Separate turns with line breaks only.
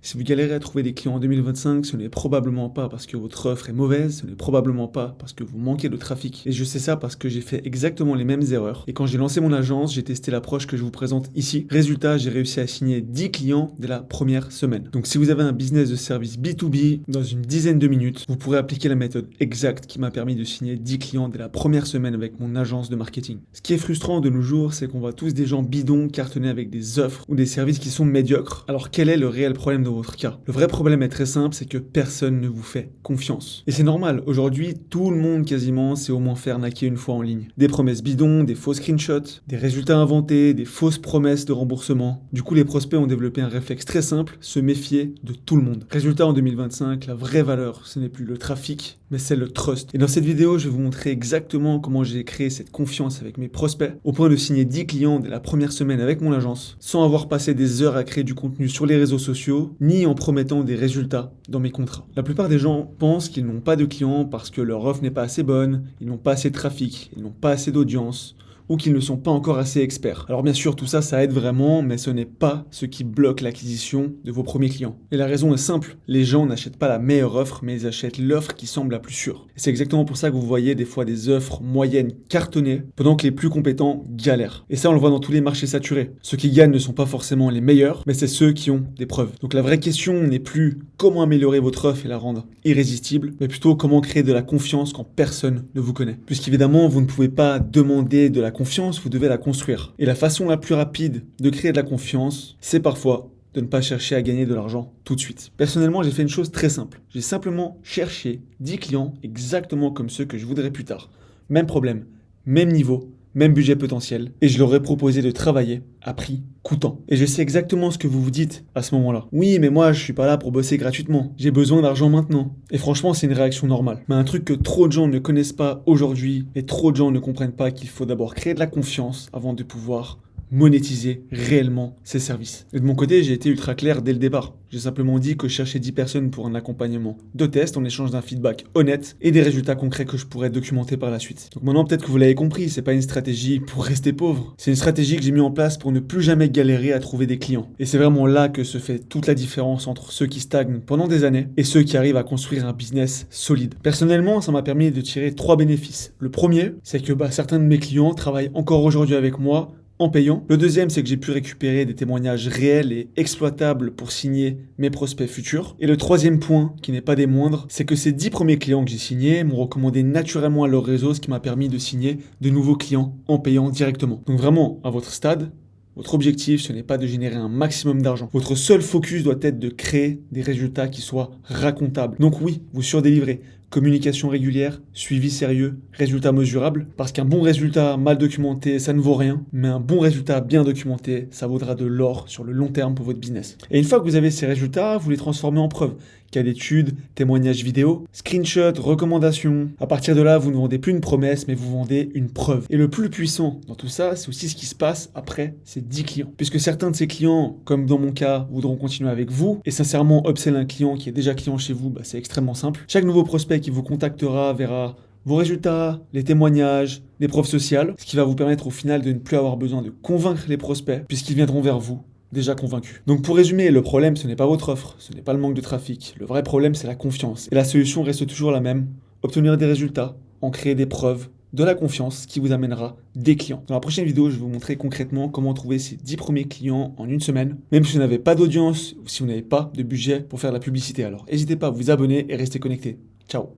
Si vous galérez à trouver des clients en 2025, ce n'est probablement pas parce que votre offre est mauvaise, ce n'est probablement pas parce que vous manquez de trafic. Et je sais ça parce que j'ai fait exactement les mêmes erreurs. Et quand j'ai lancé mon agence, j'ai testé l'approche que je vous présente ici. Résultat, j'ai réussi à signer 10 clients dès la première semaine. Donc si vous avez un business de service B2B, dans une dizaine de minutes, vous pourrez appliquer la méthode exacte qui m'a permis de signer 10 clients dès la première semaine avec mon agence de marketing. Ce qui est frustrant de nos jours, c'est qu'on voit tous des gens bidons cartonner avec des offres ou des services qui sont médiocres. Alors quel est le réel problème dans votre cas? Le vrai problème est très simple, c'est que personne ne vous fait confiance. Et c'est normal, aujourd'hui, tout le monde quasiment s'est au moins fait arnaquer une fois en ligne. Des promesses bidons, des faux screenshots, des résultats inventés, des fausses promesses de remboursement. Du coup, les prospects ont développé un réflexe très simple, se méfier de tout le monde. Résultat, en 2025, la vraie valeur, ce n'est plus le trafic, mais c'est le trust. Et dans cette vidéo, je vais vous montrer exactement comment j'ai créé cette confiance avec mes prospects, au point de signer 10 clients dès la première semaine avec mon agence, sans avoir passé des heures à créer du contenu sur les réseaux sociaux, ni en promettant des résultats dans mes contrats. La plupart des gens pensent qu'ils n'ont pas de clients parce que leur offre n'est pas assez bonne, ils n'ont pas assez de trafic, ils n'ont pas assez d'audience, ou qu'ils ne sont pas encore assez experts. Alors bien sûr, tout ça, ça aide vraiment, mais ce n'est pas ce qui bloque l'acquisition de vos premiers clients. Et la raison est simple, les gens n'achètent pas la meilleure offre, mais ils achètent l'offre qui semble la plus sûre. Et c'est exactement pour ça que vous voyez des fois des offres moyennes cartonner, pendant que les plus compétents galèrent. Et ça, on le voit dans tous les marchés saturés. Ceux qui gagnent ne sont pas forcément les meilleurs, mais c'est ceux qui ont des preuves. Donc la vraie question n'est plus comment améliorer votre offre et la rendre irrésistible, mais plutôt comment créer de la confiance quand personne ne vous connaît. Puisqu'évidemment, vous ne pouvez pas demander de la confiance, vous devez la construire. Et la façon la plus rapide de créer de la confiance, c'est parfois de ne pas chercher à gagner de l'argent tout de suite. Personnellement, j'ai fait une chose très simple. J'ai simplement cherché 10 clients exactement comme ceux que je voudrais plus tard. Même problème, même niveau, même budget potentiel, et je leur ai proposé de travailler à prix coûtant. Et je sais exactement ce que vous vous dites à ce moment-là. Oui, mais moi, je suis pas là pour bosser gratuitement. J'ai besoin d'argent maintenant. Et franchement, c'est une réaction normale. Mais un truc que trop de gens ne connaissent pas aujourd'hui, et trop de gens ne comprennent pas qu'il faut d'abord créer de la confiance avant de pouvoir monétiser réellement ces services. Et de mon côté, j'ai été ultra clair dès le départ. J'ai simplement dit que je cherchais 10 personnes pour un accompagnement de test en échange d'un feedback honnête et des résultats concrets que je pourrais documenter par la suite. Donc maintenant, peut-être que vous l'avez compris, c'est pas une stratégie pour rester pauvre. C'est une stratégie que j'ai mis en place pour ne plus jamais galérer à trouver des clients. Et c'est vraiment là que se fait toute la différence entre ceux qui stagnent pendant des années et ceux qui arrivent à construire un business solide. Personnellement, ça m'a permis de tirer 3 bénéfices. Le premier, c'est que certains de mes clients travaillent encore aujourd'hui avec moi en payant. Le deuxième, c'est que j'ai pu récupérer des témoignages réels et exploitables pour signer mes prospects futurs. Et le troisième point, qui n'est pas des moindres, c'est que ces 10 premiers clients que j'ai signés m'ont recommandé naturellement à leur réseau, ce qui m'a permis de signer de nouveaux clients en payant directement. Donc vraiment, à votre stade, votre objectif, ce n'est pas de générer un maximum d'argent. Votre seul focus doit être de créer des résultats qui soient racontables. Donc oui, vous surdélivrez. Communication régulière, suivi sérieux, résultats mesurables. Parce qu'un bon résultat mal documenté, ça ne vaut rien. Mais un bon résultat bien documenté, ça vaudra de l'or sur le long terme pour votre business. Et une fois que vous avez ces résultats, vous les transformez en preuves. Cas d'études, témoignages vidéo, screenshots, recommandations. À partir de là, vous ne vendez plus une promesse, mais vous vendez une preuve. Et le plus puissant dans tout ça, c'est aussi ce qui se passe après ces 10 clients. Puisque certains de ces clients, comme dans mon cas, voudront continuer avec vous. Et sincèrement, upsell un client qui est déjà client chez vous, c'est extrêmement simple. Chaque nouveau prospect qui vous contactera verra vos résultats, les témoignages, les preuves sociales, ce qui va vous permettre au final de ne plus avoir besoin de convaincre les prospects, puisqu'ils viendront vers vous déjà convaincu. Donc pour résumer, le problème, ce n'est pas votre offre, ce n'est pas le manque de trafic. Le vrai problème, c'est la confiance. Et la solution reste toujours la même, obtenir des résultats, en créer des preuves, de la confiance qui vous amènera des clients. Dans la prochaine vidéo, je vais vous montrer concrètement comment trouver ces 10 premiers clients en une semaine, même si vous n'avez pas d'audience ou si vous n'avez pas de budget pour faire de la publicité. Alors n'hésitez pas à vous abonner et rester connecté. Ciao.